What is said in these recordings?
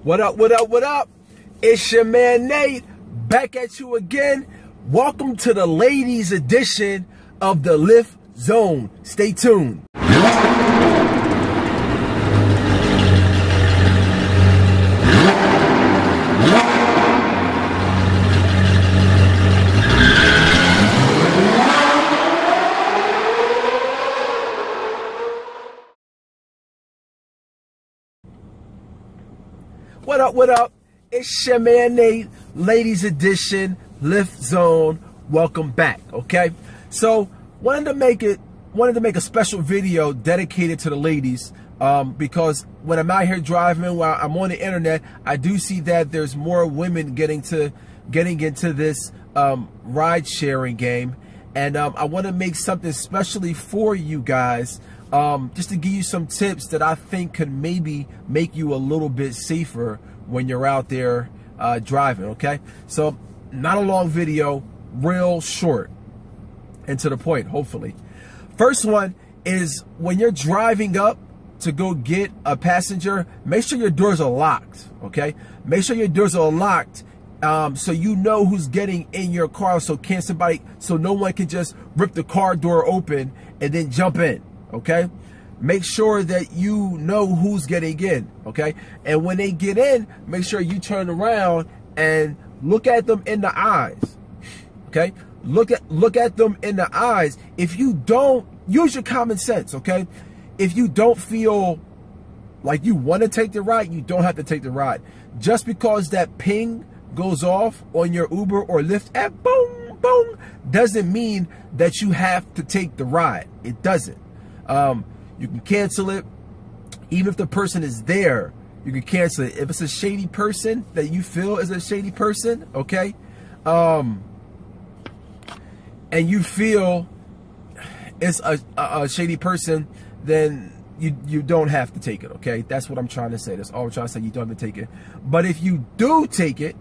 What up, what up, what up? It's your man Nate, back at you again. Welcome to the ladies edition of the Lyft Zone. Stay tuned. What up, what up? It's your man Nate, ladies edition, Lyft Zone. Welcome back, okay? So, wanted to make a special video dedicated to the ladies because when I'm out here driving, while I'm on the internet, I do see that there's more women getting into this ride sharing game, and I want to make something specially for you guys. Just to give you some tips that I think could maybe make you a little bit safer when you're out there driving, okay? So, not a long video, real short and to the point, hopefully. First one is when you're driving up to go get a passenger, make sure your doors are locked, okay? Make sure your doors are locked so you know who's getting in your car, so no one can just rip the car door open and then jump in. Okay, make sure that you know who's getting in. Okay, and when they get in, make sure you turn around and look at them in the eyes. Okay, look at them in the eyes. If you don't, use your common sense. Okay, if you don't feel like you want to take the ride, you don't have to take the ride. Just because that ping goes off on your Uber or Lyft app, boom, boom, doesn't mean that you have to take the ride. It doesn't. You can cancel it. Even if the person is there, you can cancel it. If it's a shady person that you feel is a shady person, okay, and you feel it's a shady person, then you don't have to take it, okay? That's what I'm trying to say. That's all I'm trying to say. You don't have to take it. But if you do take it,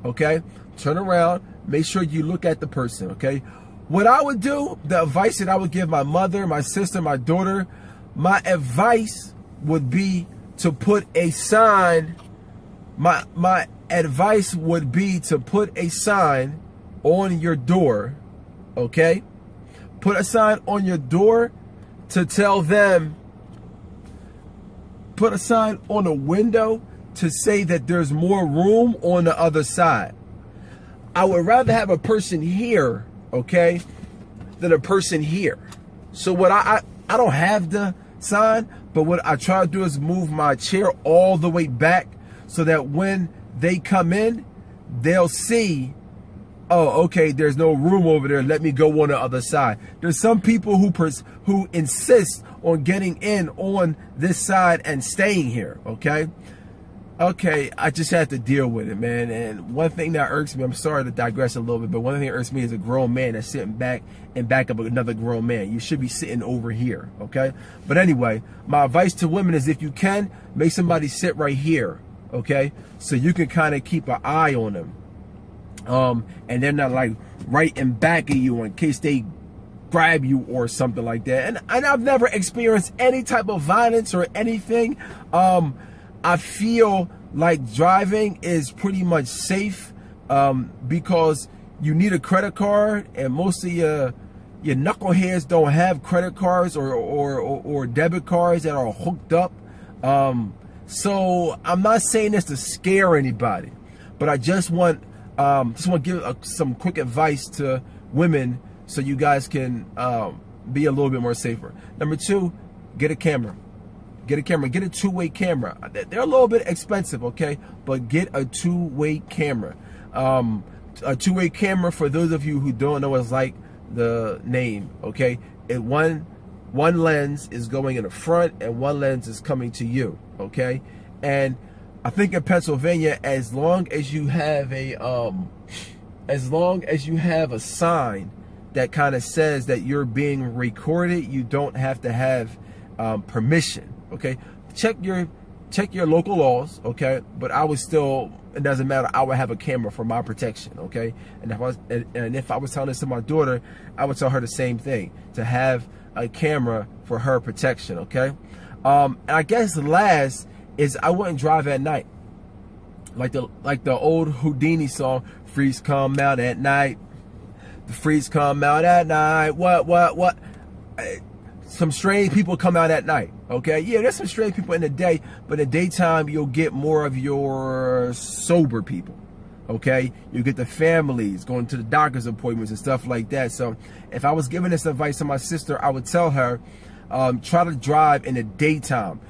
okay, turn around, make sure you look at the person, okay? What I would do, the advice that I would give my mother, my sister, my daughter, my advice would be to put a sign. My advice would be to put a sign on your door, okay? Put a sign on your door to tell them, put a sign on a window to say that there's more room on the other side. I would rather have a person here, okay, than a person here. So what I don't have the sign, but what I try to do is move my chair all the way back so that when they come in, they'll see, oh, okay, there's no room over there, let me go on the other side. There's some people who insist on getting in on this side and staying here, okay? Okay, I just have to deal with it, man. And one thing that irks me, I'm sorry to digress a little bit, but one thing that irks me is a grown man that's sitting back of another grown man. You should be sitting over here, okay? But anyway, my advice to women is if you can, make somebody sit right here, okay? So you can kind of keep an eye on them. And they're not like right in back of you in case they grab you or something like that. And I've never experienced any type of violence or anything. I feel like driving is pretty much safe because you need a credit card, and most of your knuckleheads don't have credit cards or debit cards that are hooked up. So I'm not saying this to scare anybody, but I just want to give some quick advice to women so you guys can be a little bit more safer. Number two, get a camera. Get a camera. Get a two-way camera. They're a little bit expensive, okay? But get a two-way camera. A two-way camera, for those of you who don't know, is like the name, okay? One lens is going in the front and one lens is coming to you, okay? And I think in Pennsylvania, as long as you have a sign that kind of says that you're being recorded, you don't have to have permission. Okay, check your local laws, okay, but I would still, it doesn't matter, I would have a camera for my protection, okay? And if I was telling this to my daughter, I would tell her the same thing, to have a camera for her protection, okay? And I guess last is I wouldn't drive at night. like the old Houdini song, freaks come out at night. The freaks come out at night. What? Some strange people come out at night, okay? Yeah, there's some strange people in the day, but in the daytime, you'll get more of your sober people, okay? You get the families going to the doctor's appointments and stuff like that. So if I was giving this advice to my sister, I would tell her, try to drive in the daytime.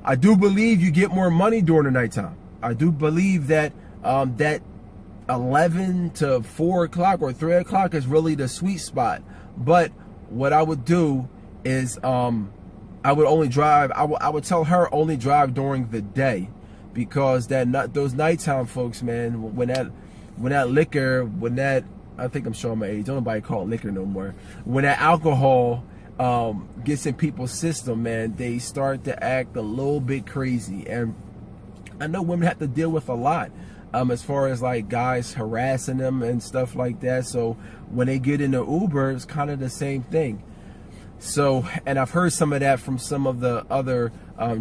I do believe you get more money during the nighttime. I do believe that that 11 to 4 o'clock or 3 o'clock is really the sweet spot. But what I would do is I would only drive, I would tell her only drive during the day, because those nighttime folks, man, when that liquor, I think I'm showing my age, don't nobody call it liquor no more. When that alcohol gets in people's system, man, they start to act a little bit crazy. And I know women have to deal with a lot as far as like guys harassing them and stuff like that. So when they get in the Uber, it's kind of the same thing. So, and I've heard some of that from some of the other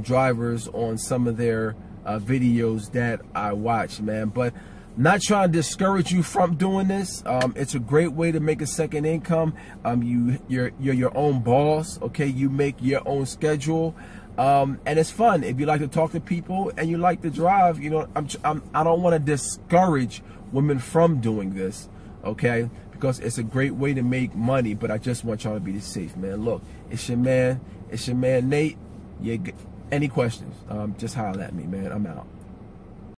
drivers on some of their videos that I watch, man. But not trying to discourage you from doing this. It's a great way to make a second income. You're your own boss, okay? You make your own schedule, and it's fun. If you like to talk to people and you like to drive, you know, I don't want to discourage women from doing this, okay? Because it's a great way to make money, but I just want y'all to be safe, man. Look, it's your man Nate. Any questions, just holler at me, man. I'm out.